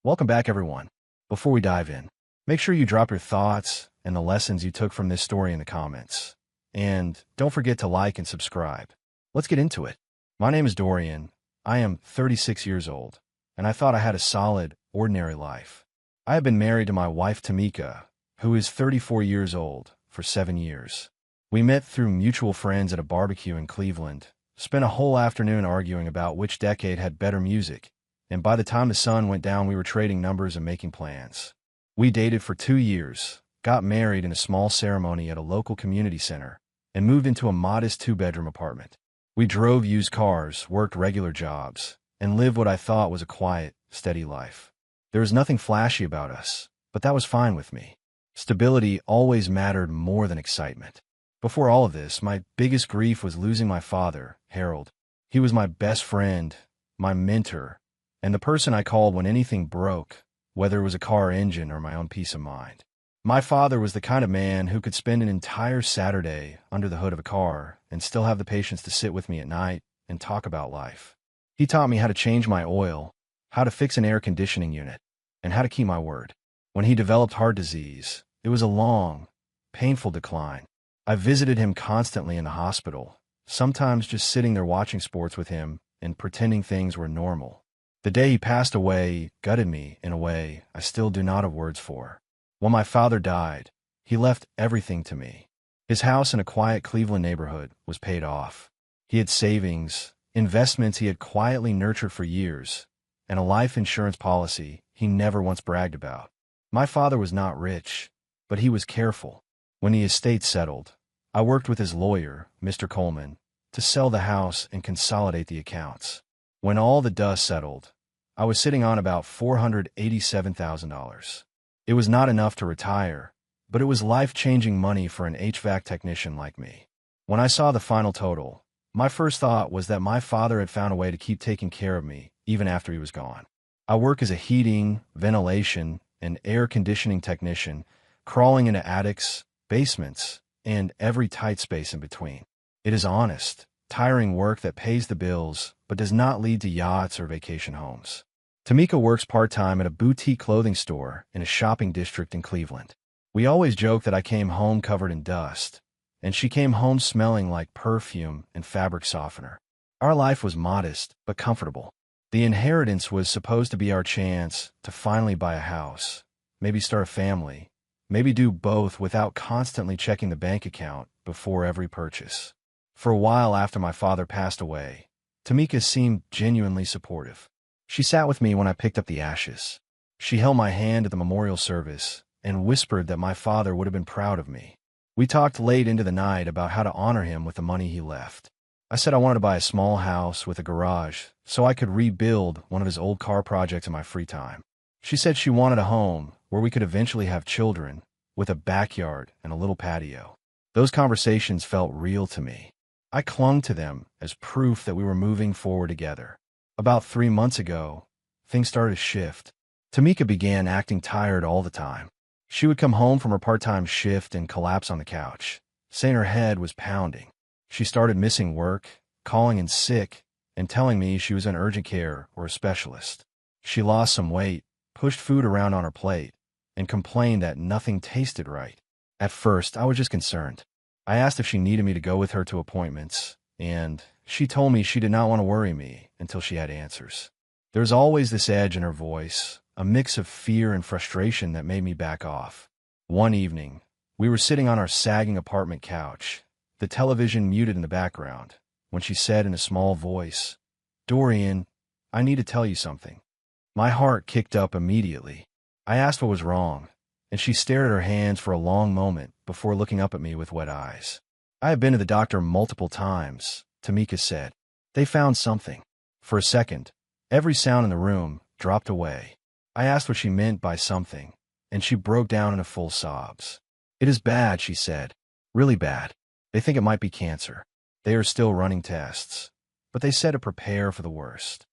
Welcome back, everyone. Before we dive in, make sure you drop your thoughts and the lessons you took from this story in the comments. And don't forget to like and subscribe. Let's get into it. My name is Dorian. I am 36 years old, and I thought I had a solid, ordinary life. I have been married to my wife, Tamika, who is 34 years old, for 7 years. We met through mutual friends at a barbecue in Cleveland, spent a whole afternoon arguing about which decade had better music, and by the time the sun went down, we were trading numbers and making plans. We dated for 2 years, got married in a small ceremony at a local community center, and moved into a modest 2-bedroom apartment. We drove used cars, worked regular jobs, and lived what I thought was a quiet, steady life. There was nothing flashy about us, but that was fine with me. Stability always mattered more than excitement. Before all of this, my biggest grief was losing my father, Harold. He was my best friend, my mentor, and the person I called when anything broke, whether it was a car engine or my own peace of mind. My father was the kind of man who could spend an entire Saturday under the hood of a car and still have the patience to sit with me at night and talk about life. He taught me how to change my oil, how to fix an air conditioning unit, and how to keep my word. When he developed heart disease, it was a long, painful decline. I visited him constantly in the hospital, sometimes just sitting there watching sports with him and pretending things were normal. The day he passed away gutted me in a way I still do not have words for. When my father died, he left everything to me. His house in a quiet Cleveland neighborhood was paid off. He had savings, investments he had quietly nurtured for years, and a life insurance policy he never once bragged about. My father was not rich, but he was careful. When the estate settled, I worked with his lawyer, Mr. Coleman, to sell the house and consolidate the accounts. When all the dust settled, I was sitting on about $487,000. It was not enough to retire, but it was life-changing money for an HVAC technician like me. When I saw the final total, my first thought was that my father had found a way to keep taking care of me even after he was gone. I work as a heating, ventilation, and air conditioning technician, crawling into attics, basements, and every tight space in between. It is honest, tiring work that pays the bills but does not lead to yachts or vacation homes. Tamika works part-time at a boutique clothing store in a shopping district in Cleveland. We always joke that I came home covered in dust, and she came home smelling like perfume and fabric softener. Our life was modest but comfortable. The inheritance was supposed to be our chance to finally buy a house, maybe start a family, maybe do both without constantly checking the bank account before every purchase. For a while after my father passed away, Tamika seemed genuinely supportive. She sat with me when I picked up the ashes. She held my hand at the memorial service and whispered that my father would have been proud of me. We talked late into the night about how to honor him with the money he left. I said I wanted to buy a small house with a garage so I could rebuild one of his old car projects in my free time. She said she wanted a home where we could eventually have children, with a backyard and a little patio. Those conversations felt real to me. I clung to them as proof that we were moving forward together. About 3 months ago, things started to shift. Tamika began acting tired all the time. She would come home from her part-time shift and collapse on the couch, saying her head was pounding. She started missing work, calling in sick, and telling me she was in urgent care or a specialist. She lost some weight, pushed food around on her plate, and complained that nothing tasted right. At first, I was just concerned. I asked if she needed me to go with her to appointments, and she told me she did not want to worry me until she had answers. There's always this edge in her voice, a mix of fear and frustration that made me back off. One evening, we were sitting on our sagging apartment couch, the television muted in the background, when she said in a small voice, "Dorian, I need to tell you something." My heart kicked up immediately. I asked what was wrong, and she stared at her hands for a long moment before looking up at me with wet eyes. "I have been to the doctor multiple times," Tamika said. "They found something." For a second, every sound in the room dropped away. I asked what she meant by something, and she broke down into full sobs. "It is bad," she said. "Really bad. They think it might be cancer. They are still running tests, but they said to prepare for the worst."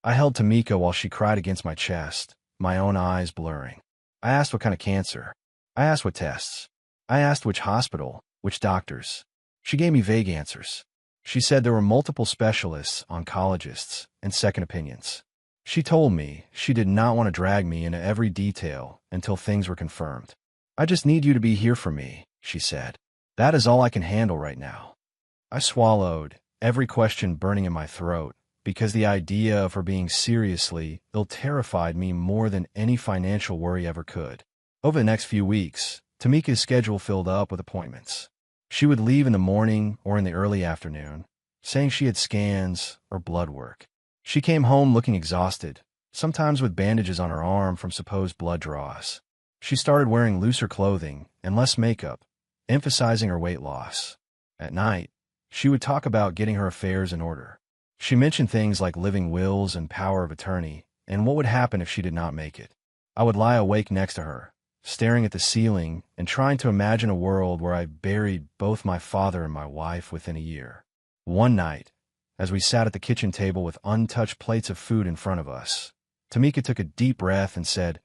I held Tamika while she cried against my chest, my own eyes blurring. I asked what kind of cancer. I asked what tests. I asked which hospital, which doctors. She gave me vague answers. She said there were multiple specialists, oncologists, and second opinions. She told me she did not want to drag me into every detail until things were confirmed. "I just need you to be here for me," she said. "That is all I can handle right now." I swallowed, every question burning in my throat, because the idea of her being seriously ill terrified me more than any financial worry ever could. Over the next few weeks, Tamika's schedule filled up with appointments. She would leave in the morning or in the early afternoon, saying she had scans or blood work. She came home looking exhausted, sometimes with bandages on her arm from supposed blood draws. She started wearing looser clothing and less makeup, emphasizing her weight loss. At night, she would talk about getting her affairs in order. She mentioned things like living wills and power of attorney, and what would happen if she did not make it. I would lie awake next to her, staring at the ceiling and trying to imagine a world where I buried both my father and my wife within a year. One night, as we sat at the kitchen table with untouched plates of food in front of us, Tamika took a deep breath and said,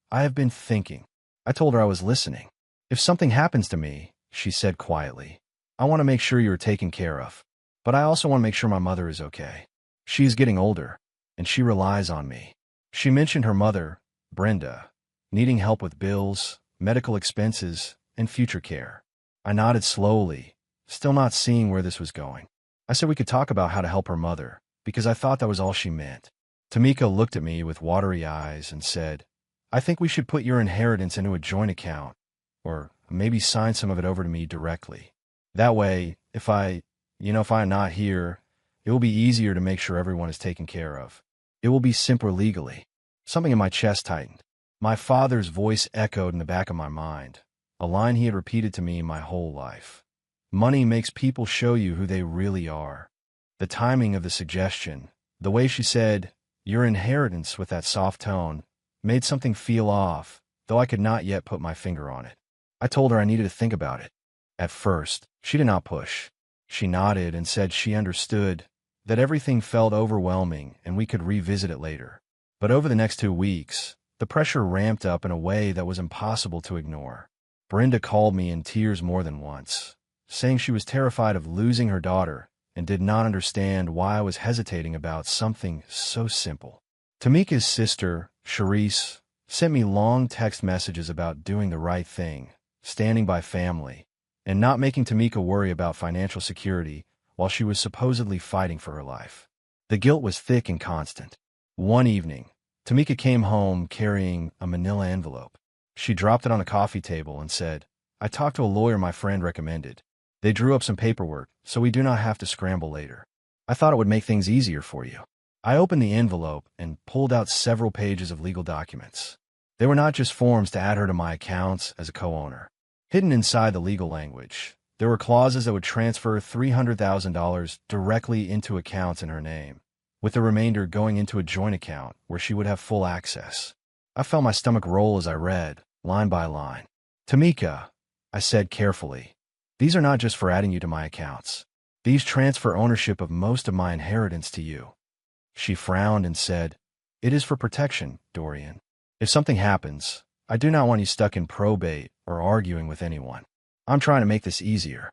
"I have been thinking." I told her I was listening. "If something happens to me," she said quietly, "I want to make sure you are taken care of. But I also want to make sure my mother is okay. She is getting older, and she relies on me." She mentioned her mother, Brenda, needing help with bills, medical expenses, and future care. I nodded slowly, still not seeing where this was going. I said we could talk about how to help her mother, because I thought that was all she meant. Tamika looked at me with watery eyes and said, "I think we should put your inheritance into a joint account, or maybe sign some of it over to me directly. That way, if I am not here, it will be easier to make sure everyone is taken care of. It will be simpler legally." Something in my chest tightened. My father's voice echoed in the back of my mind, a line he had repeated to me my whole life. "Money makes people show you who they really are." The timing of the suggestion, the way she said, "your inheritance," with that soft tone, made something feel off, though I could not yet put my finger on it. I told her I needed to think about it. At first, she did not push. She nodded and said she understood, that everything felt overwhelming and we could revisit it later. But over the next 2 weeks, the pressure ramped up in a way that was impossible to ignore. Brenda called me in tears more than once, saying she was terrified of losing her daughter and did not understand why I was hesitating about something so simple. Tamika's sister, Charisse, sent me long text messages about doing the right thing, standing by family, and not making Tamika worry about financial security while she was supposedly fighting for her life. The guilt was thick and constant. One evening, Tamika came home carrying a manila envelope. She dropped it on the coffee table and said, "I talked to a lawyer my friend recommended. They drew up some paperwork, so we do not have to scramble later. I thought it would make things easier for you." I opened the envelope and pulled out several pages of legal documents. They were not just forms to add her to my accounts as a co-owner. Hidden inside the legal language, there were clauses that would transfer $300,000 directly into accounts in her name, with the remainder going into a joint account where she would have full access. I felt my stomach roll as I read, line by line. "Tamika," I said carefully, "these are not just for adding you to my accounts. These transfer ownership of most of my inheritance to you." She frowned and said, "It is for protection, Dorian. If something happens, I do not want you stuck in probate or arguing with anyone. I'm trying to make this easier."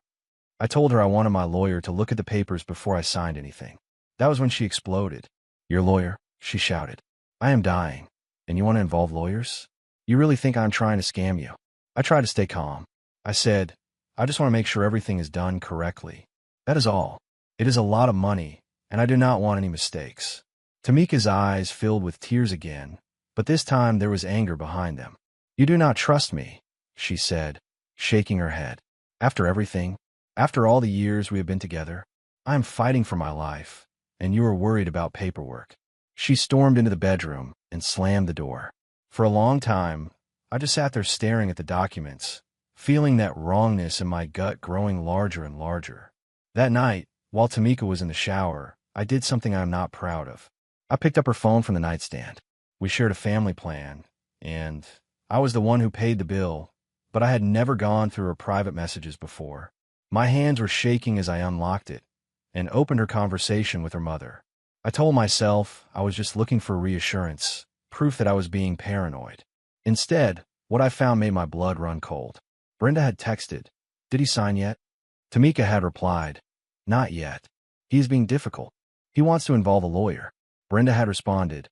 I told her I wanted my lawyer to look at the papers before I signed anything. That was when she exploded. "Your lawyer?" she shouted. "I am dying, and you want to involve lawyers? You really think I'm trying to scam you?" I tried to stay calm. I said, "I just want to make sure everything is done correctly. That is all. It is a lot of money, and I do not want any mistakes." Tamika's eyes filled with tears again, but this time there was anger behind them. "You do not trust me," she said, shaking her head. "After everything, after all the years we have been together, I am fighting for my life, and you are worried about paperwork." She stormed into the bedroom and slammed the door. For a long time, I just sat there staring at the documents, feeling that wrongness in my gut growing larger and larger. That night, while Tamika was in the shower, I did something I'm not proud of. I picked up her phone from the nightstand. We shared a family plan, and I was the one who paid the bill, but I had never gone through her private messages before. My hands were shaking as I unlocked it and opened her conversation with her mother. I told myself I was just looking for reassurance, proof that I was being paranoid. Instead, what I found made my blood run cold. Brenda had texted, "Did he sign yet?" Tamika had replied, "Not yet. He is being difficult. He wants to involve a lawyer." Brenda had responded,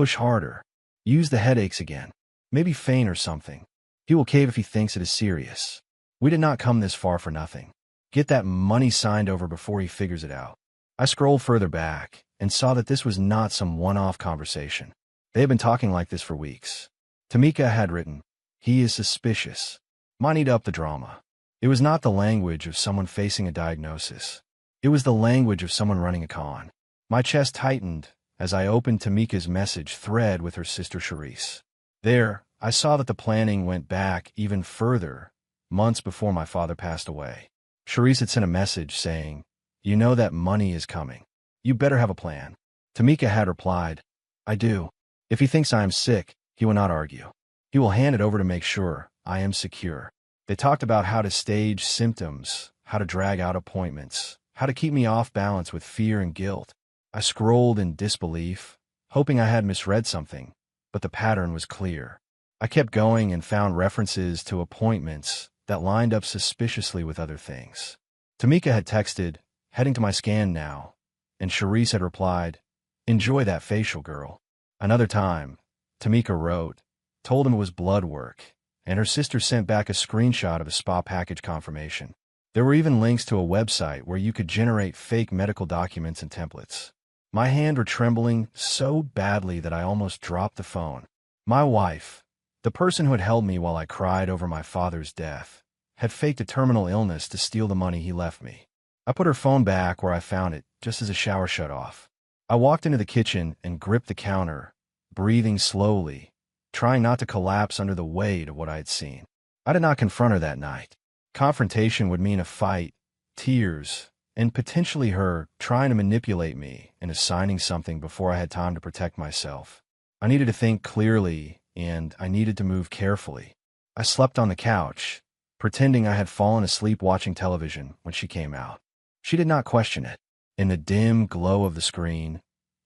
Push harder. Use the headaches again. Maybe faint or something. He will cave if he thinks it is serious. We did not come this far for nothing. Get that money signed over before he figures it out. I scrolled further back and saw that this was not some one-off conversation. They had been talking like this for weeks. Tamika had written, "He is suspicious. Might eat up the drama." It was not the language of someone facing a diagnosis. It was the language of someone running a con. My chest tightened as I opened Tamika's message thread with her sister Charisse. There, I saw that the planning went back even further, months before my father passed away. Charisse had sent a message saying, "You know that money is coming. You better have a plan." Tamika had replied, "I do. If he thinks I am sick, he will not argue. He will hand it over to make sure I am secure." They talked about how to stage symptoms, how to drag out appointments, how to keep me off balance with fear and guilt. I scrolled in disbelief, hoping I had misread something, but the pattern was clear. I kept going and found references to appointments that lined up suspiciously with other things. Tamika had texted, "Heading to my scan now," and Charisse had replied, "Enjoy that facial, girl." Another time, Tamika wrote, told him it was blood work, and her sister sent back a screenshot of a spa package confirmation. There were even links to a website where you could generate fake medical documents and templates. My hands were trembling so badly that I almost dropped the phone. My wife, the person who had held me while I cried over my father's death, had faked a terminal illness to steal the money he left me. I put her phone back where I found it, just as the shower shut off. I walked into the kitchen and gripped the counter, breathing slowly, trying not to collapse under the weight of what I had seen. I did not confront her that night. Confrontation would mean a fight, tears, and potentially her trying to manipulate me into signing something before I had time to protect myself. I needed to think clearly, and I needed to move carefully. I slept on the couch, pretending I had fallen asleep watching television when she came out. She did not question it. In the dim glow of the screen,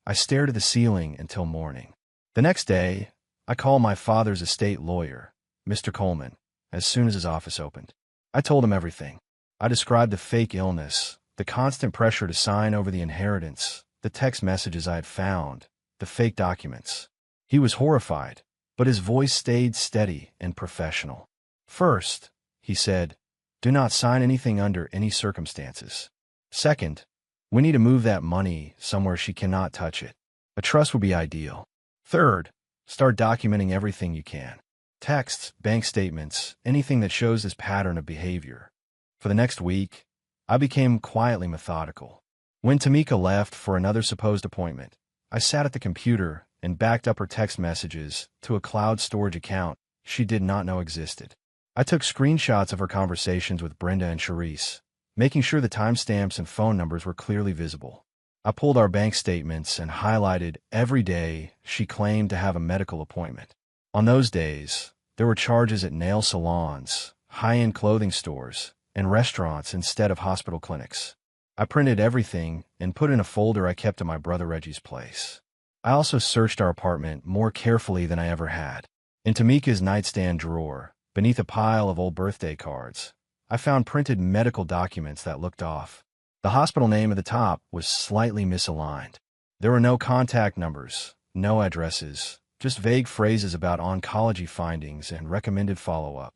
I stared at the ceiling until morning. The next day, I called my father's estate lawyer, Mr. Coleman, as soon as his office opened. I told him everything. I described the fake illness, the constant pressure to sign over the inheritance, the text messages I had found, the fake documents. He was horrified, but his voice stayed steady and professional. "First," he said, "do not sign anything under any circumstances. Second, we need to move that money somewhere she cannot touch it. A trust would be ideal. Third, start documenting everything you can. Texts, bank statements, anything that shows this pattern of behavior." For the next week, I became quietly methodical. When Tamika left for another supposed appointment, I sat at the computer and backed up her text messages to a cloud storage account she did not know existed. I took screenshots of her conversations with Brenda and Charisse, making sure the timestamps and phone numbers were clearly visible. I pulled our bank statements and highlighted every day she claimed to have a medical appointment. On those days, there were charges at nail salons, high-end clothing stores, and restaurants instead of hospital clinics. I printed everything and put in a folder I kept at my brother Reggie's place. I also searched our apartment more carefully than I ever had. In Tamika's nightstand drawer, beneath a pile of old birthday cards, I found printed medical documents that looked off. The hospital name at the top was slightly misaligned. There were no contact numbers, no addresses, just vague phrases about oncology findings and recommended follow-up.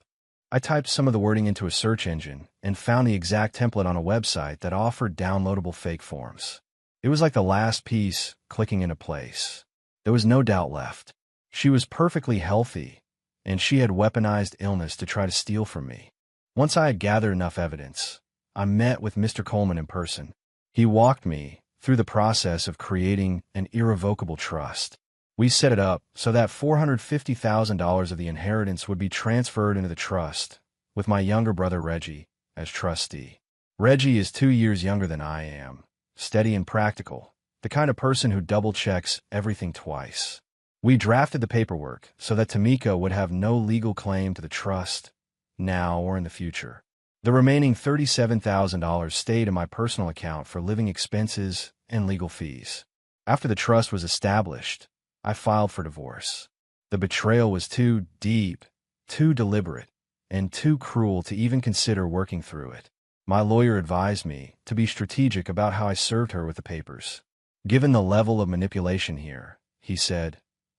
I typed some of the wording into a search engine and found the exact template on a website that offered downloadable fake forms. It was like the last piece clicking into place. There was no doubt left. She was perfectly healthy, and she had weaponized illness to try to steal from me. Once I had gathered enough evidence, I met with Mr. Coleman in person. He walked me through the process of creating an irrevocable trust. We set it up so that $450,000 of the inheritance would be transferred into the trust, with my younger brother Reggie as trustee. Reggie is 2 years younger than I am, steady and practical, the kind of person who double-checks everything twice. We drafted the paperwork so that Tamika would have no legal claim to the trust, now or in the future. The remaining $37,000 stayed in my personal account for living expenses and legal fees. After the trust was established, I filed for divorce. The betrayal was too deep, too deliberate, and too cruel to even consider working through it. My lawyer advised me to be strategic about how I served her with the papers. Given the level of manipulation here, he said,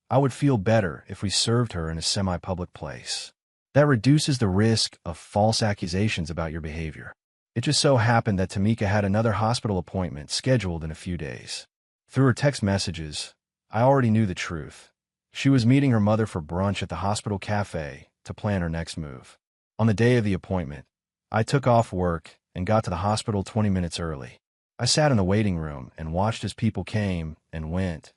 I would feel better if we served her in a semi-public place. That reduces the risk of false accusations about your behavior. It just so happened that Tamika had another hospital appointment scheduled in a few days. Through her text messages, I already knew the truth. She was meeting her mother for brunch at the hospital cafe to plan her next move. On the day of the appointment, I took off work and got to the hospital 20 minutes early. I sat in the waiting room and watched as people came and went.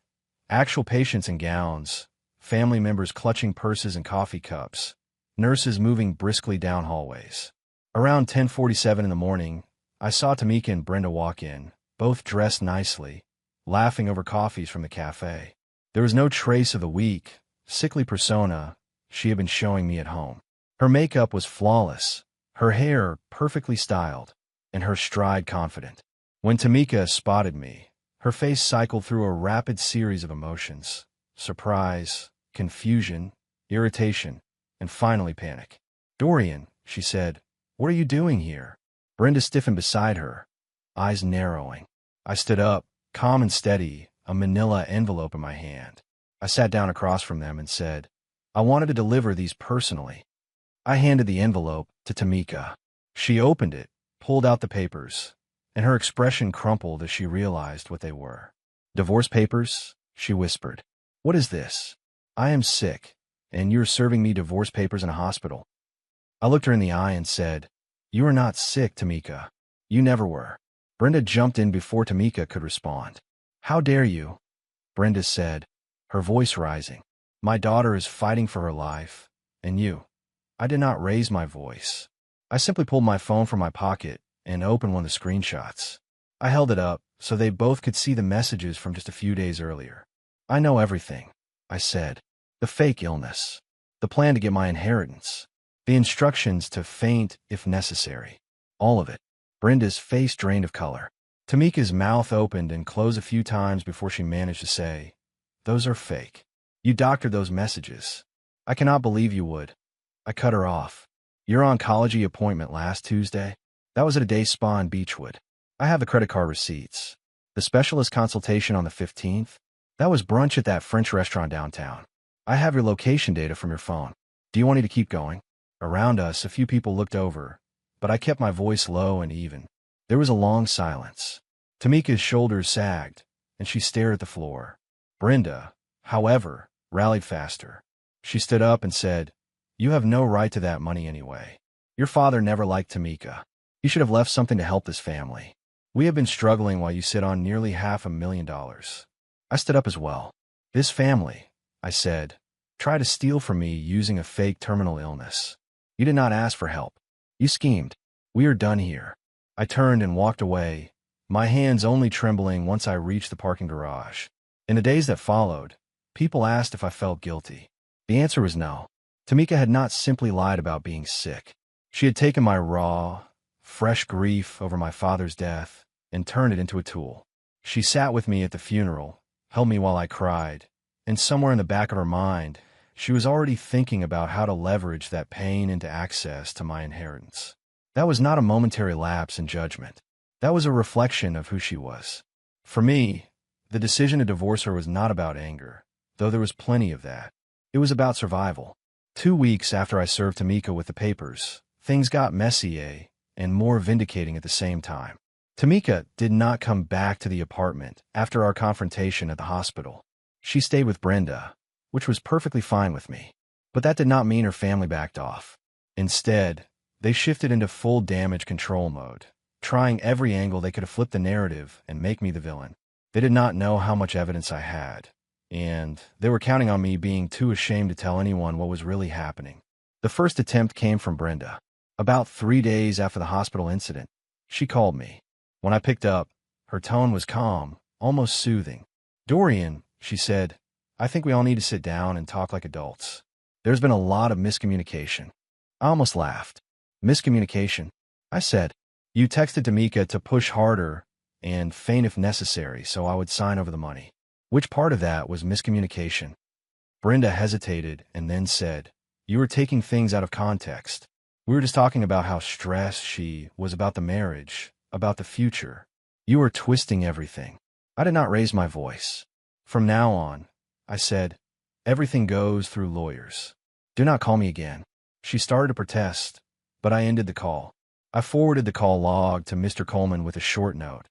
Actual patients in gowns, family members clutching purses and coffee cups, nurses moving briskly down hallways. Around 10:47 in the morning, I saw Tamika and Brenda walk in, both dressed nicely, laughing over coffees from the cafe. There was no trace of the weak, sickly persona she had been showing me at home. Her makeup was flawless, her hair perfectly styled, and her stride confident. When Tamika spotted me, her face cycled through a rapid series of emotions: surprise, confusion, irritation, and finally panic. "Dorian," she said, "what are you doing here?" Brenda stiffened beside her, eyes narrowing. I stood up, calm and steady, a manila envelope in my hand. I sat down across from them and said, "I wanted to deliver these personally." I handed the envelope to Tamika. She opened it, pulled out the papers, and her expression crumpled as she realized what they were. "Divorce papers?" she whispered. "What is this? I am sick, and you're serving me divorce papers in a hospital." I looked her in the eye and said, "You are not sick, Tamika. You never were." Brenda jumped in before Tamika could respond. "How dare you?" Brenda said, her voice rising. "My daughter is fighting for her life, and you." I did not raise my voice. I simply pulled my phone from my pocket and opened one of the screenshots. I held it up so they both could see the messages from just a few days earlier. "I know everything," I said. "The fake illness, the plan to get my inheritance, the instructions to faint if necessary. All of it." Brenda's face drained of color. Tamika's mouth opened and closed a few times before she managed to say, "Those are fake. You doctored those messages. I cannot believe you would." I cut her off. "Your oncology appointment last Tuesday? That was at a day spa in Beechwood. I have the credit card receipts. The specialist consultation on the 15th? That was brunch at that French restaurant downtown. I have your location data from your phone. Do you want me to keep going?" Around us, a few people looked over, but I kept my voice low and even. There was a long silence. Tamika's shoulders sagged, and she stared at the floor. Brenda, however, rallied faster. She stood up and said, "You have no right to that money anyway. Your father never liked Tamika. He should have left something to help this family. We have been struggling while you sit on nearly $500,000. I stood up as well. "This family," I said, "tried to steal from me using a fake terminal illness. You did not ask for help. You schemed. We are done here." I turned and walked away, my hands only trembling once I reached the parking garage. In the days that followed, people asked if I felt guilty. The answer was no. Tamika had not simply lied about being sick. She had taken my raw, fresh grief over my father's death and turned it into a tool. She sat with me at the funeral, held me while I cried, and somewhere in the back of her mind, she was already thinking about how to leverage that pain into access to my inheritance. That was not a momentary lapse in judgment. That was a reflection of who she was. For me, the decision to divorce her was not about anger, though there was plenty of that. It was about survival. 2 weeks after I served Tamika with the papers, things got messy, and more vindicating at the same time. Tamika did not come back to the apartment after our confrontation at the hospital. She stayed with Brenda, which was perfectly fine with me. But that did not mean her family backed off. Instead, they shifted into full damage control mode, trying every angle they could to flip the narrative and make me the villain. They did not know how much evidence I had, and they were counting on me being too ashamed to tell anyone what was really happening. The first attempt came from Brenda. About 3 days after the hospital incident, she called me. When I picked up, her tone was calm, almost soothing. "Dorian," she said, "I think we all need to sit down and talk like adults. There's been a lot of miscommunication." I almost laughed. "Miscommunication?" I said. "You texted Tamika to push harder and faint if necessary so I would sign over the money. Which part of that was miscommunication?" Brenda hesitated and then said, "You were taking things out of context. We were just talking about how stressed she was about the marriage, about the future. You were twisting everything." I did not raise my voice. "From now on," I said, Everything goes through lawyers. Do not call me again. She started to protest, but I ended the call. I forwarded the call log to Mr. Coleman with a short note,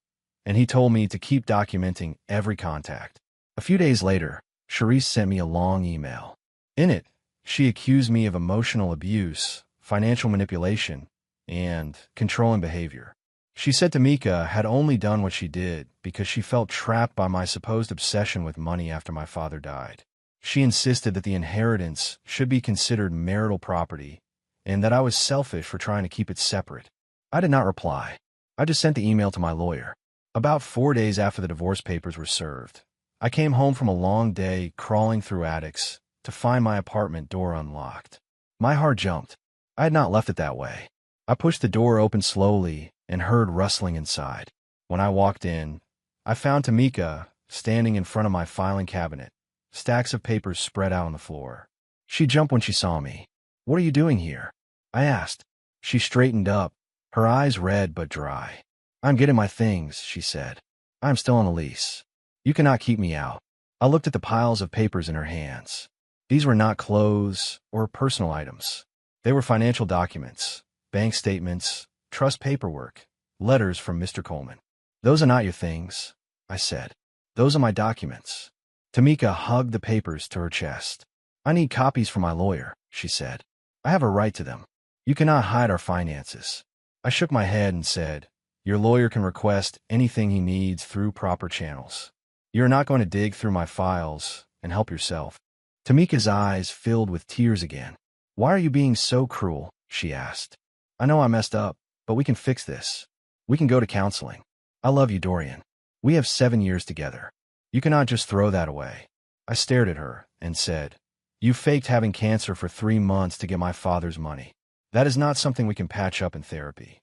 and he told me to keep documenting every contact. A few days later, Charisse sent me a long email. In it, she accused me of emotional abuse, financial manipulation, and controlling behavior. She said Tamika had only done what she did because she felt trapped by my supposed obsession with money after my father died. She insisted that the inheritance should be considered marital property and that I was selfish for trying to keep it separate. I did not reply. I just sent the email to my lawyer. About 4 days after the divorce papers were served, I came home from a long day crawling through attics to find my apartment door unlocked. My heart jumped. I had not left it that way. I pushed the door open slowly and heard rustling inside. When I walked in, I found Tamika standing in front of my filing cabinet, stacks of papers spread out on the floor. She jumped when she saw me. "What are you doing here?" I asked. She straightened up, her eyes red but dry. "I'm getting my things," she said. "I'm still on the lease. You cannot keep me out." I looked at the piles of papers in her hands. These were not clothes or personal items. They were financial documents, bank statements, trust paperwork, letters from Mr. Coleman. "Those are not your things," I said. "Those are my documents." Tamika hugged the papers to her chest. "I need copies from my lawyer," she said. "I have a right to them. You cannot hide our finances." I shook my head and said, "Your lawyer can request anything he needs through proper channels. You're not going to dig through my files and help yourself." Tamika's eyes filled with tears again. "Why are you being so cruel?" she asked. "I know I messed up, but we can fix this. We can go to counseling. I love you, Dorian. We have 7 years together. You cannot just throw that away." I stared at her and said, "You faked having cancer for 3 months to get my father's money. That is not something we can patch up in therapy."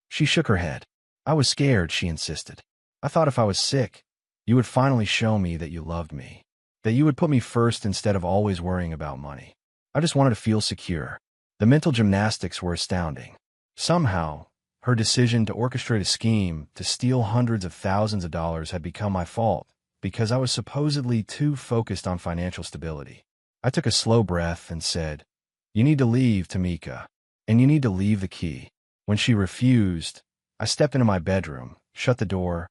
She shook her head. "I was scared," she insisted. "I thought if I was sick, you would finally show me that you loved me, that you would put me first instead of always worrying about money. I just wanted to feel secure." The mental gymnastics were astounding. Somehow, her decision to orchestrate a scheme to steal hundreds of thousands of dollars had become my fault because I was supposedly too focused on financial stability. I took a slow breath and said, "You need to leave, Tamika, and you need to leave the key." When she refused, I stepped into my bedroom, shut the door,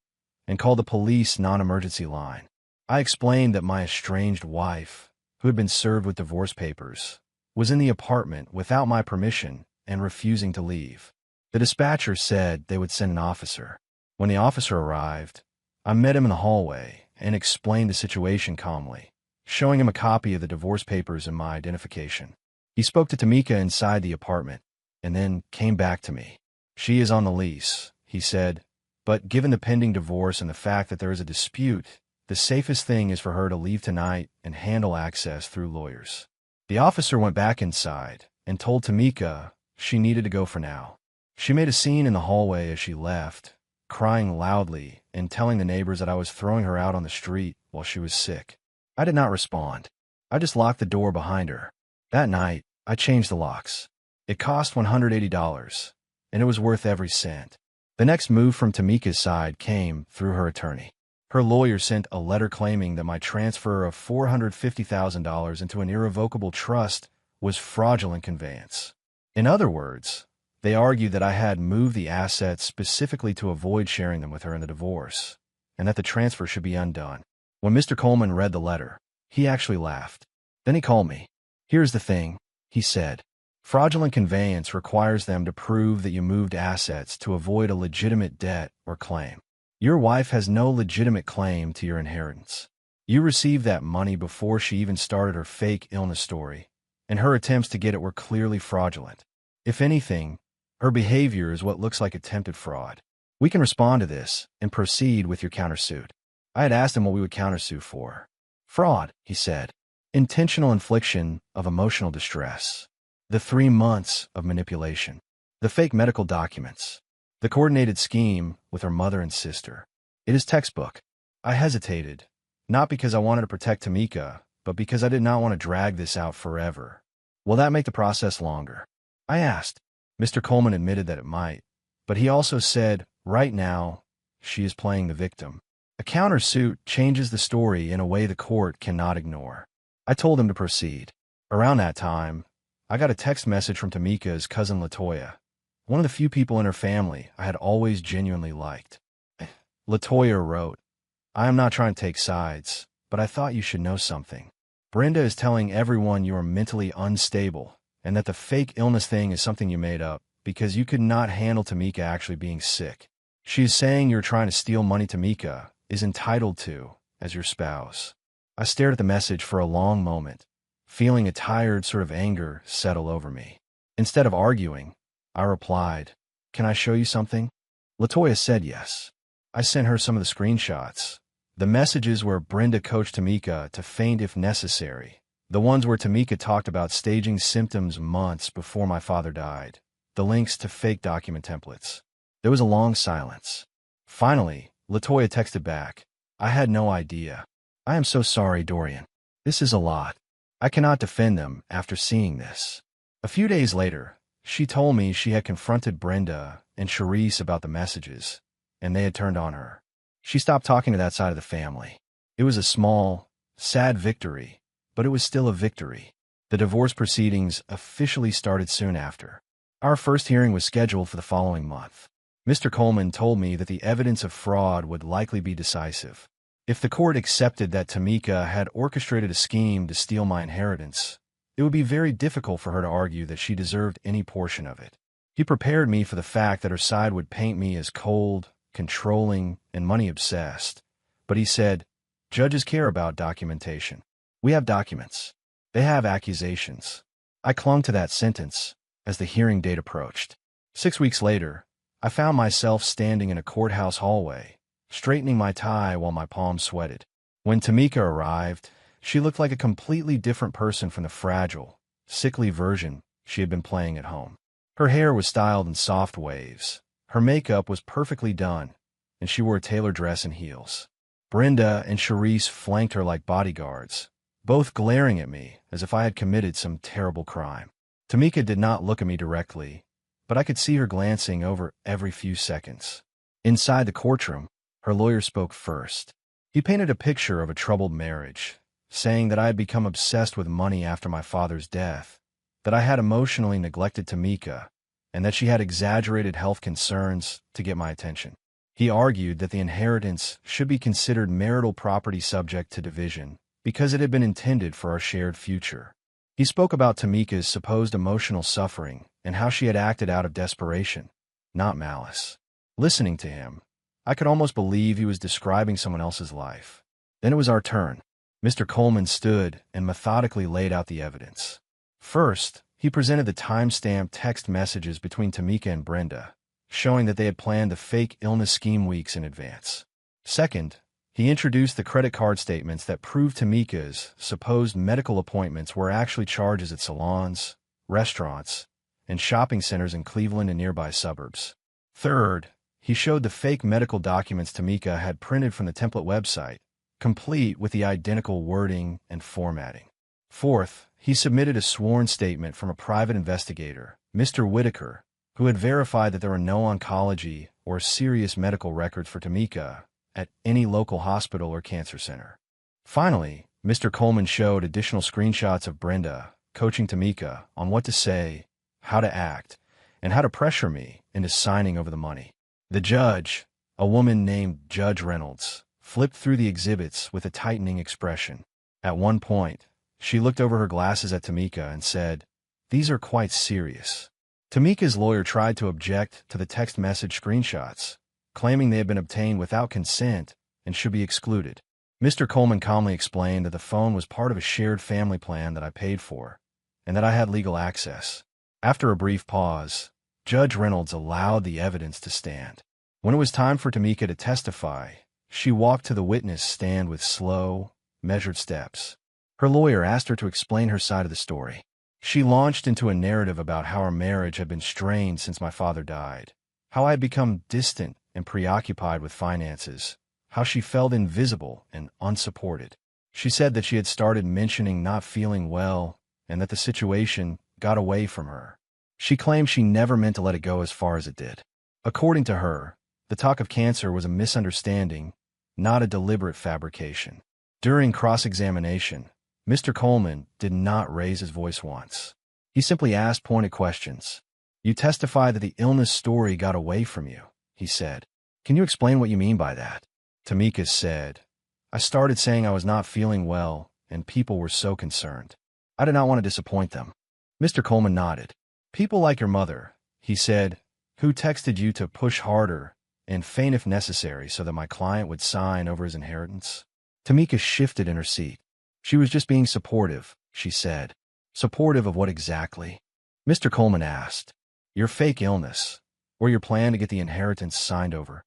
and called the police non-emergency line. I explained that my estranged wife, who had been served with divorce papers, was in the apartment without my permission and refusing to leave. The dispatcher said they would send an officer. When the officer arrived, I met him in the hallway and explained the situation calmly, showing him a copy of the divorce papers and my identification. He spoke to Tamika inside the apartment and then came back to me. "She is on the lease," he said, "but given the pending divorce and the fact that there is a dispute, the safest thing is for her to leave tonight and handle access through lawyers." The officer went back inside and told Tamika she needed to go for now. She made a scene in the hallway as she left, crying loudly and telling the neighbors that I was throwing her out on the street while she was sick. I did not respond. I just locked the door behind her. That night, I changed the locks. It cost $180, and it was worth every cent. The next move from Tamika's side came through her attorney. Her lawyer sent a letter claiming that my transfer of $450,000 into an irrevocable trust was fraudulent conveyance. In other words, they argued that I had moved the assets specifically to avoid sharing them with her in the divorce, and that the transfer should be undone. When Mr. Coleman read the letter, he actually laughed. Then he called me. "Here's the thing," he said. "Fraudulent conveyance requires them to prove that you moved assets to avoid a legitimate debt or claim. Your wife has no legitimate claim to your inheritance. You received that money before she even started her fake illness story, and her attempts to get it were clearly fraudulent. If anything, her behavior is what looks like attempted fraud. We can respond to this and proceed with your countersuit." I had asked him what we would countersue for. "Fraud," he said. "Intentional infliction of emotional distress. The 3 months of manipulation. The fake medical documents. The coordinated scheme with her mother and sister. It is textbook." I hesitated, not because I wanted to protect Tamika, but because I did not want to drag this out forever. "Will that make the process longer?" I asked. Mr. Coleman admitted that it might, but he also said, "Right now, she is playing the victim. A countersuit changes the story in a way the court cannot ignore." I told him to proceed. Around that time, I got a text message from Tamika's cousin Latoya, one of the few people in her family I had always genuinely liked. Latoya wrote, "I am not trying to take sides, but I thought you should know something. Brenda is telling everyone you are mentally unstable and that the fake illness thing is something you made up because you could not handle Tamika actually being sick. She is saying you're trying to steal money Tamika is entitled to as your spouse." I stared at the message for a long moment, feeling a tired sort of anger settle over me. Instead of arguing, I replied, "Can I show you something?" Latoya said yes. I sent her some of the screenshots. The messages where Brenda coached Tamika to faint if necessary. The ones where Tamika talked about staging symptoms months before my father died. The links to fake document templates. There was a long silence. Finally, Latoya texted back, "I had no idea. I am so sorry, Dorian. This is a lot. I cannot defend them after seeing this." A few days later, she told me she had confronted Brenda and Charisse about the messages, and they had turned on her. She stopped talking to that side of the family. It was a small, sad victory, but it was still a victory. The divorce proceedings officially started soon after. Our first hearing was scheduled for the following month. Mr. Coleman told me that the evidence of fraud would likely be decisive. If the court accepted that Tamika had orchestrated a scheme to steal my inheritance, it would be very difficult for her to argue that she deserved any portion of it. He prepared me for the fact that her side would paint me as cold, controlling, and money-obsessed. But he said, "Judges care about documentation. We have documents. They have accusations." I clung to that sentence as the hearing date approached. 6 weeks later, I found myself standing in a courthouse hallway, straightening my tie while my palms sweated. When Tamika arrived, she looked like a completely different person from the fragile, sickly version she had been playing at home. Her hair was styled in soft waves, her makeup was perfectly done, and she wore a tailored dress and heels. Brenda and Charisse flanked her like bodyguards, both glaring at me as if I had committed some terrible crime. Tamika did not look at me directly, but I could see her glancing over every few seconds. Inside the courtroom, her lawyer spoke first. He painted a picture of a troubled marriage, saying that I had become obsessed with money after my father's death, that I had emotionally neglected Tamika, and that she had exaggerated health concerns to get my attention. He argued that the inheritance should be considered marital property subject to division because it had been intended for our shared future. He spoke about Tamika's supposed emotional suffering and how she had acted out of desperation, not malice. Listening to him, I could almost believe he was describing someone else's life. Then it was our turn. Mr. Coleman stood and methodically laid out the evidence. First, he presented the time-stamped text messages between Tamika and Brenda, showing that they had planned the fake illness scheme weeks in advance. Second, he introduced the credit card statements that proved Tamika's supposed medical appointments were actually charges at salons, restaurants, and shopping centers in Cleveland and nearby suburbs. Third, he showed the fake medical documents Tamika had printed from the template website, complete with the identical wording and formatting. Fourth, he submitted a sworn statement from a private investigator, Mr. Whitaker, who had verified that there were no oncology or serious medical records for Tamika at any local hospital or cancer center. Finally, Mr. Coleman showed additional screenshots of Brenda coaching Tamika on what to say, how to act, and how to pressure me into signing over the money. The judge, a woman named Judge Reynolds, flipped through the exhibits with a tightening expression. At one point, she looked over her glasses at Tamika and said, "These are quite serious." Tamika's lawyer tried to object to the text message screenshots, claiming they had been obtained without consent and should be excluded. Mr. Coleman calmly explained that the phone was part of a shared family plan that I paid for, and that I had legal access. After a brief pause, Judge Reynolds allowed the evidence to stand. When it was time for Tamika to testify, she walked to the witness stand with slow, measured steps. Her lawyer asked her to explain her side of the story. She launched into a narrative about how our marriage had been strained since my father died, how I had become distant and preoccupied with finances, how she felt invisible and unsupported. She said that she had started mentioning not feeling well and that the situation got away from her. She claimed she never meant to let it go as far as it did. According to her, the talk of cancer was a misunderstanding, not a deliberate fabrication. During cross-examination, Mr. Coleman did not raise his voice once. He simply asked pointed questions. "You testify that the illness story got away from you," he said. "Can you explain what you mean by that?" Tamika said, "I started saying I was not feeling well, and people were so concerned. I did not want to disappoint them." Mr. Coleman nodded. "People like your mother," he said, "who texted you to push harder and feign if necessary so that my client would sign over his inheritance." Tamika shifted in her seat. "She was just being supportive," she said. "Supportive of what exactly?" Mr. Coleman asked. "Your fake illness, or your plan to get the inheritance signed over?"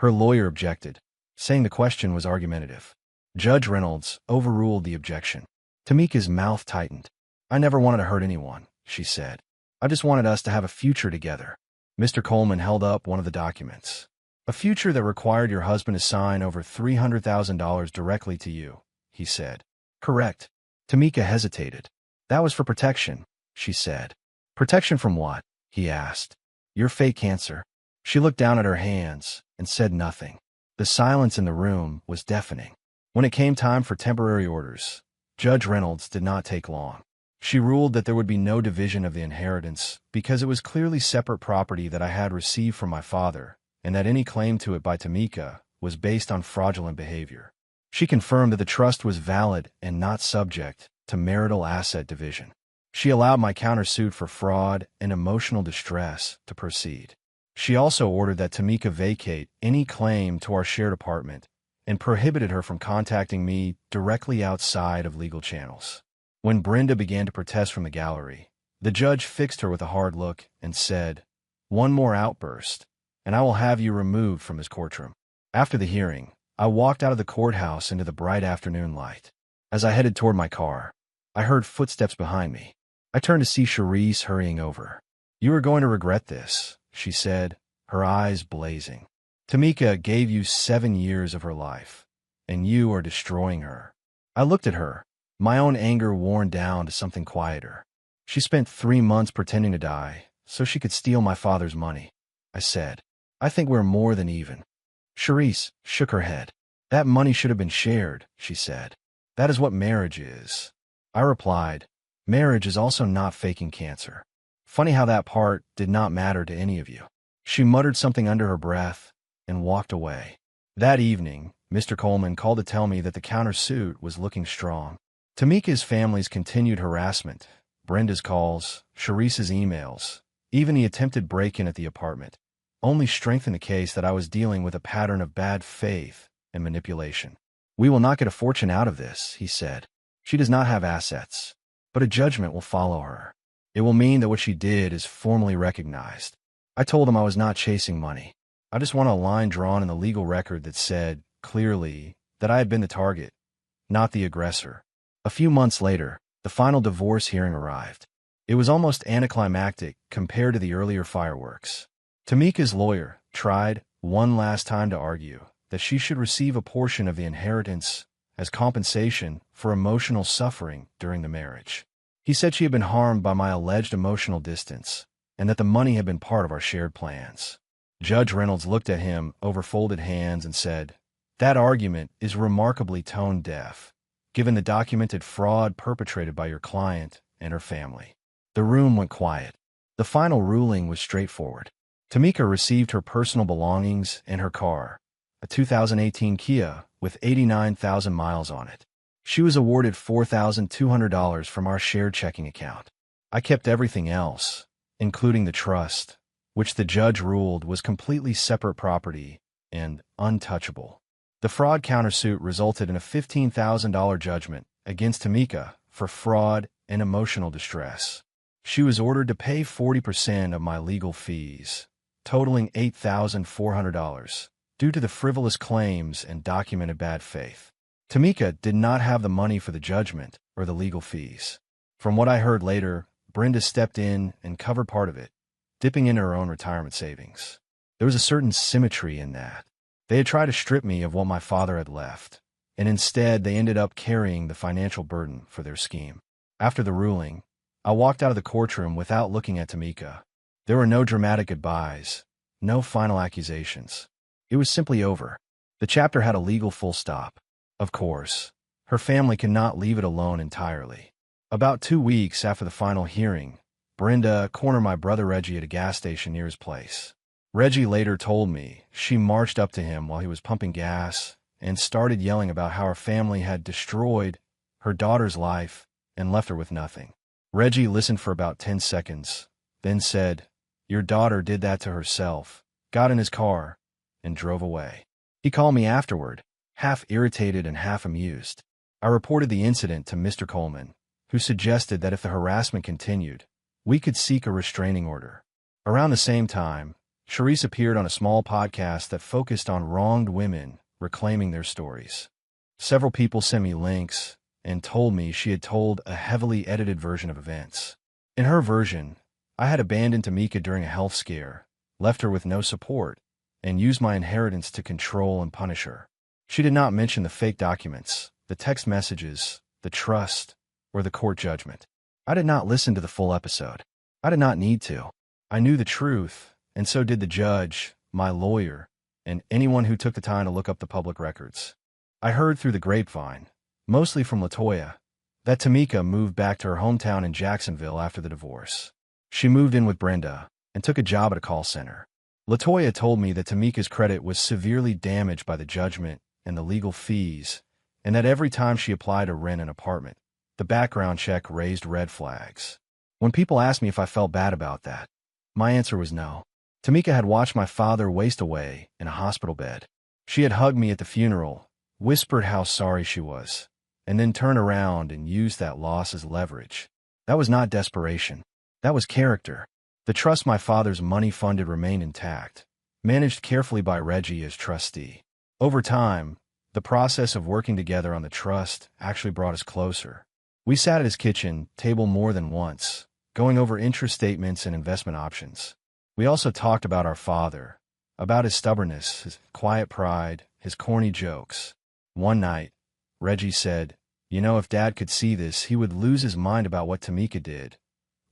Her lawyer objected, saying the question was argumentative. Judge Reynolds overruled the objection. Tamika's mouth tightened. "I never wanted to hurt anyone," she said. "I just wanted us to have a future together." Mr. Coleman held up one of the documents. "A future that required your husband to sign over $300,000 directly to you," he said. "Correct." Tamika hesitated. "That was for protection," she said. "Protection from what?" he asked. "Your fake cancer." She looked down at her hands and said nothing. The silence in the room was deafening. When it came time for temporary orders, Judge Reynolds did not take long. She ruled that there would be no division of the inheritance because it was clearly separate property that I had received from my father, and that any claim to it by Tamika was based on fraudulent behavior. She confirmed that the trust was valid and not subject to marital asset division. She allowed my countersuit for fraud and emotional distress to proceed. She also ordered that Tamika vacate any claim to our shared apartment and prohibited her from contacting me directly outside of legal channels. When Brenda began to protest from the gallery, the judge fixed her with a hard look and said, "One more outburst, and I will have you removed from this courtroom." After the hearing, I walked out of the courthouse into the bright afternoon light. As I headed toward my car, I heard footsteps behind me. I turned to see Charisse hurrying over. "You are going to regret this," she said, her eyes blazing. "Tamika gave you 7 years of her life, and you are destroying her." I looked at her, my own anger worn down to something quieter. "She spent 3 months pretending to die so she could steal my father's money," I said. "I think we're more than even." Charisse shook her head. "That money should have been shared," she said. "That is what marriage is." I replied, "Marriage is also not faking cancer." Funny how that part did not matter to any of you. She muttered something under her breath and walked away. That evening, Mr. Coleman called to tell me that the countersuit was looking strong. Tamika's family's continued harassment, Brenda's calls, Charisse's emails, even the attempted break-in at the apartment, only strengthened the case that I was dealing with a pattern of bad faith and manipulation. "We will not get a fortune out of this," he said. "She does not have assets, but a judgment will follow her. It will mean that what she did is formally recognized." I told him I was not chasing money. I just want a line drawn in the legal record that said, clearly, that I had been the target, not the aggressor. A few months later, the final divorce hearing arrived. It was almost anticlimactic compared to the earlier fireworks. Tamika's lawyer tried, one last time, to argue that she should receive a portion of the inheritance as compensation for emotional suffering during the marriage. He said she had been harmed by my alleged emotional distance, and that the money had been part of our shared plans. Judge Reynolds looked at him over folded hands and said, "That argument is remarkably tone-deaf, given the documented fraud perpetrated by your client and her family." The room went quiet. The final ruling was straightforward. Tamika received her personal belongings and her car, a 2018 Kia with 89,000 miles on it. She was awarded $4,200 from our shared checking account. I kept everything else, including the trust, which the judge ruled was completely separate property and untouchable. The fraud countersuit resulted in a $15,000 judgment against Tamika for fraud and emotional distress. She was ordered to pay 40% of my legal fees, totaling $8,400, due to the frivolous claims and documented bad faith. Tamika did not have the money for the judgment or the legal fees. From what I heard later, Brenda stepped in and covered part of it, dipping into her own retirement savings. There was a certain symmetry in that. They had tried to strip me of what my father had left, and instead they ended up carrying the financial burden for their scheme. After the ruling, I walked out of the courtroom without looking at Tamika. There were no dramatic goodbyes, no final accusations. It was simply over. The chapter had a legal full stop. Of course, Her family could not leave it alone entirely. About 2 weeks after the final hearing, Brenda cornered my brother Reggie at a gas station near his place. Reggie later told me she marched up to him while he was pumping gas and started yelling about how her family had destroyed her daughter's life and left her with nothing. Reggie listened for about 10 seconds, then said, "Your daughter did that to herself," got in his car, and drove away. He called me afterward, half irritated and half amused. I reported the incident to Mr. Coleman, who suggested that if the harassment continued, we could seek a restraining order. Around the same time, Charisse appeared on a small podcast that focused on wronged women reclaiming their stories. Several people sent me links and told me she had told a heavily edited version of events. In her version, I had abandoned Tamika during a health scare, left her with no support, and used my inheritance to control and punish her. She did not mention the fake documents, the text messages, the trust, or the court judgment. I did not listen to the full episode. I did not need to. I knew the truth, and so did the judge, my lawyer, and anyone who took the time to look up the public records. I heard through the grapevine, mostly from LaToya, that Tamika moved back to her hometown in Jacksonville after the divorce. She moved in with Brenda and took a job at a call center. LaToya told me that Tamika's credit was severely damaged by the judgment and the legal fees, and that every time she applied to rent an apartment, the background check raised red flags. When people asked me if I felt bad about that, my answer was no. Tamika had watched my father waste away in a hospital bed. She had hugged me at the funeral, whispered how sorry she was, and then turned around and used that loss as leverage. That was not desperation. That was character. The trust my father's money funded remained intact, managed carefully by Reggie as trustee. Over time, the process of working together on the trust actually brought us closer. We sat at his kitchen table more than once, going over interest statements and investment options. We also talked about our father, about his stubbornness, his quiet pride, his corny jokes. One night, Reggie said, "You know, if Dad could see this, he would lose his mind about what Tamika did,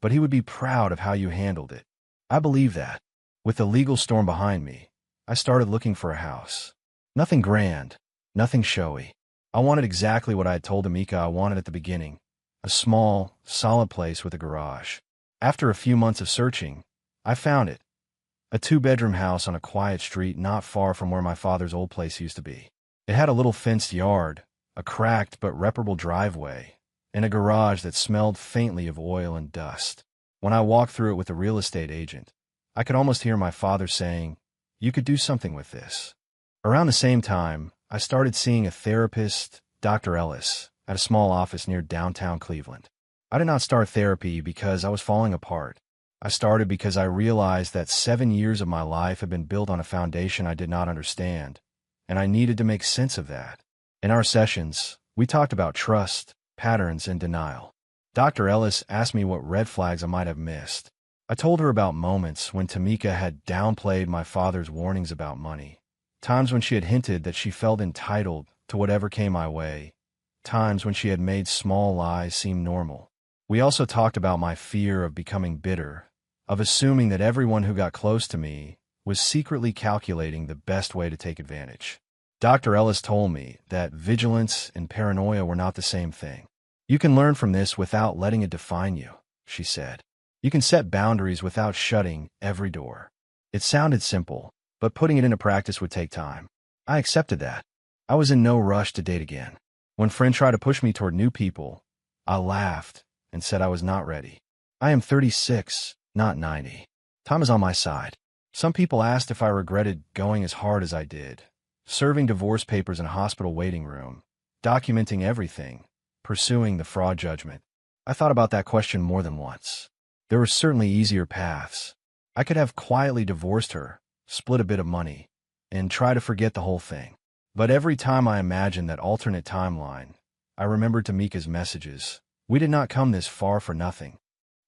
but he would be proud of how you handled it." I believe that. With the legal storm behind me, I started looking for a house. Nothing grand, nothing showy. I wanted exactly what I had told Tamika I wanted at the beginning, a small, solid place with a garage. After a few months of searching, I found it. A 2-bedroom house on a quiet street not far from where my father's old place used to be. It had a little fenced yard, a cracked but reparable driveway, and a garage that smelled faintly of oil and dust. When I walked through it with the real estate agent, I could almost hear my father saying, "You could do something with this." Around the same time, I started seeing a therapist, Dr. Ellis, at a small office near downtown Cleveland. I did not start therapy because I was falling apart. I started because I realized that 7 years of my life had been built on a foundation I did not understand, and I needed to make sense of that. In our sessions, we talked about trust, patterns, and denial. Dr. Ellis asked me what red flags I might have missed. I told her about moments when Tamika had downplayed my father's warnings about money, times when she had hinted that she felt entitled to whatever came my way, times when she had made small lies seem normal. We also talked about my fear of becoming bitter, of assuming that everyone who got close to me was secretly calculating the best way to take advantage. Dr. Ellis told me that vigilance and paranoia were not the same thing. "You can learn from this without letting it define you," she said. "You can set boundaries without shutting every door." It sounded simple, but putting it into practice would take time. I accepted that. I was in no rush to date again. When friends tried to push me toward new people, I laughed and said I was not ready. I am 36, not 90. Time is on my side. Some people asked if I regretted going as hard as I did, serving divorce papers in a hospital waiting room, documenting everything, pursuing the fraud judgment. I thought about that question more than once. There were certainly easier paths. I could have quietly divorced her, split a bit of money, and try to forget the whole thing. But every time I imagined that alternate timeline, I remembered Tamika's messages. "We did not come this far for nothing.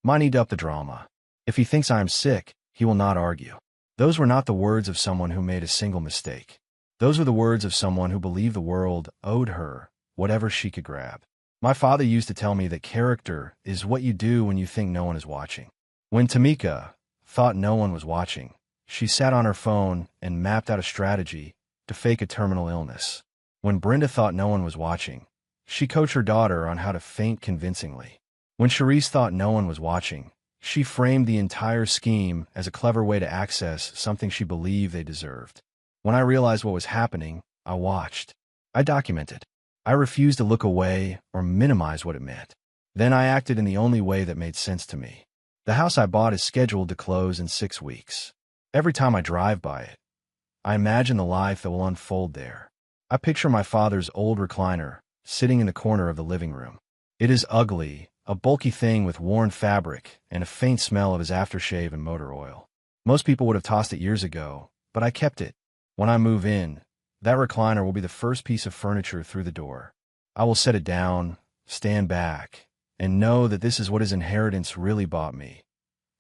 Mind up the drama. If he thinks I am sick, he will not argue." Those were not the words of someone who made a single mistake. Those were the words of someone who believed the world owed her whatever she could grab. My father used to tell me that character is what you do when you think no one is watching. When Tamika thought no one was watching, she sat on her phone and mapped out a strategy to fake a terminal illness. When Brenda thought no one was watching, She coached her daughter on how to feint convincingly. When Charisse thought no one was watching, she framed the entire scheme as a clever way to access something she believed they deserved. When I realized what was happening, I watched. I documented. I refused to look away or minimize what it meant. Then I acted in the only way that made sense to me. The house I bought is scheduled to close in 6 weeks. Every time I drive by it, I imagine the life that will unfold there. I picture my father's old recliner, sitting in the corner of the living room. It is ugly, a bulky thing with worn fabric and a faint smell of his aftershave and motor oil. Most people would have tossed it years ago, but I kept it. When I move in, that recliner will be the first piece of furniture through the door. I will set it down, stand back, and know that this is what his inheritance really bought me.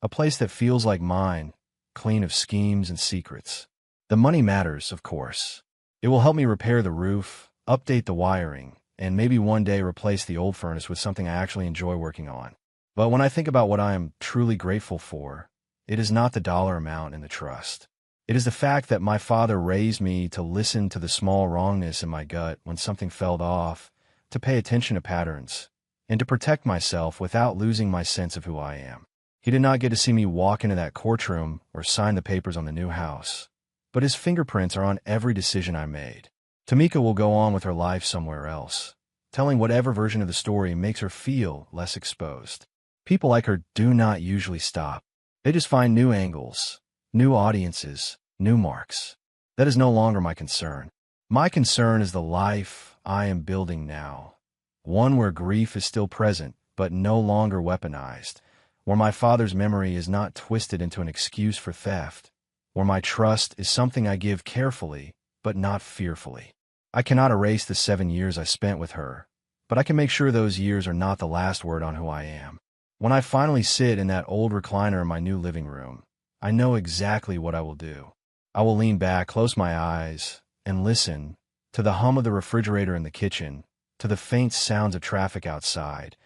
A place that feels like mine, clean of schemes and secrets. The money matters, of course. It will help me repair the roof, update the wiring, and maybe one day replace the old furnace with something I actually enjoy working on. But when I think about what I am truly grateful for, it is not the dollar amount in the trust. It is the fact that my father raised me to listen to the small wrongness in my gut when something fell off, to pay attention to patterns, and to protect myself without losing my sense of who I am. He did not get to see me walk into that courtroom or sign the papers on the new house, but his fingerprints are on every decision I made. Tamika will go on with her life somewhere else, telling whatever version of the story makes her feel less exposed. People like her do not usually stop. They just find new angles, new audiences, new marks. That is no longer my concern. My concern is the life I am building now. One where grief is still present, but no longer weaponized. Where my father's memory is not twisted into an excuse for theft. Where my trust is something I give carefully, but not fearfully. I cannot erase the 7 years I spent with her, but I can make sure those years are not the last word on who I am. When I finally sit in that old recliner in my new living room, I know exactly what I will do. I will lean back, close my eyes, and listen to the hum of the refrigerator in the kitchen, to the faint sounds of traffic outside,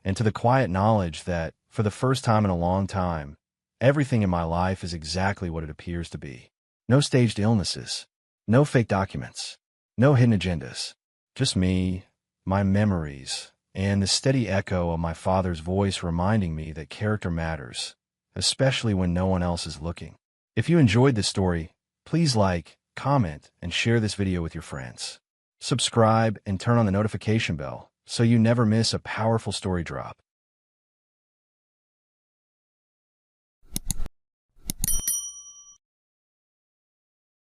and to the quiet knowledge that, for the first time in a long time, everything in my life is exactly what it appears to be. No staged illnesses, no fake documents, no hidden agendas. Just me, my memories, and the steady echo of my father's voice reminding me that character matters, especially when no one else is looking. If you enjoyed this story, please like, comment, and share this video with your friends. Subscribe and turn on the notification bell so you never miss a powerful story drop.